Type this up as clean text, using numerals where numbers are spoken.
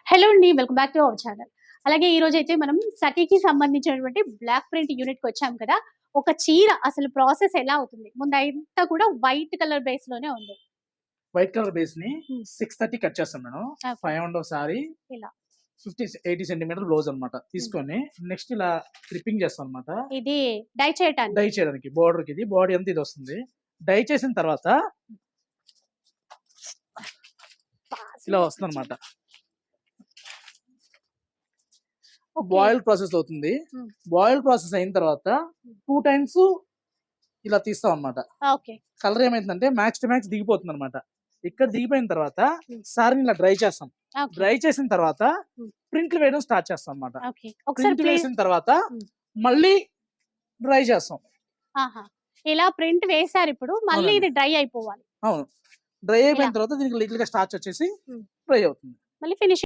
Hello అండి. Welcome back to our channel. అలాగే ఈ రోజైతే మనం సఖీకి సంబంధించినటువంటి బ్లాక్ ప్రింట్ యూనిట్‌కి వచ్చాం కదా! ఒక చీర అసలు ప్రాసెస్ ఎలా అవుతుంది? ముందంతా కూడా వైట్ కలర్ బేస్‌లోనే ఉంది. వైట్ కలర్ బేస్ ని హ్మ్. 6:30 కట్ చేస్తాం మేడం. ఓకే. 500 సారీ ఇలా. 80 సెంటీమీటర్ బ్లౌజ్ అన్నమాట. తీసుకొని నెక్స్ట్ ఇలా క్లిప్పింగ్ చేస్తాం అన్నమాట. ఇది డై చేయటానికి. డై చేయడానికి బోర్డర్ కి ఇది బాడీ అంతా ఇది వస్తుంది. డై చేసిన తర్వాత ఇలా వస్తుంది అన్నమాట. ఓకే. బాయిల్ ప్రాసెస్ అవుతుంది. హ్మ్. బాయిల్ ప్రాసెస్ అయిన తర్వాత 2 టైమ్స్ ఇలా తీస్తాం అన్నమాట. ఓకే. కలర్ ఏమైందంటే మ్యాచ్ టు మ్యాచ్ దిగిపోతుంది అన్నమాట. ఇక్కడ దిగిపోయిన తర్వాత హ్మ్. సారీని ఇలా డ్రై చేస్తాం. ఓకే. డ్రై చేసిన తర్వాత హ్మ్. ప్రింట్లు వేయడం స్టార్ట్ చేస్తాం అన్నమాట. ఓకే. ఒకసారి ప్రింట్ ప్లీజ్. వేసిన తర్వాత హ్మ్. మళ్ళీ డ్రై చేస్తాం. ఆహా! ఇలా ప్రింట్ వేశారిప్పుడు. మళ్ళీ అవునండి. ఇది డ్రై అయిపోవాలి. అవును. డ్రై అయిపోయిన ఇలా. తర్వాత దీనికి లిటిల్ గా స్టార్చ్ వచ్చేసి హ్మ్. డ్రై అవుతుంది. మళ్ళీ ఫినిషింగ్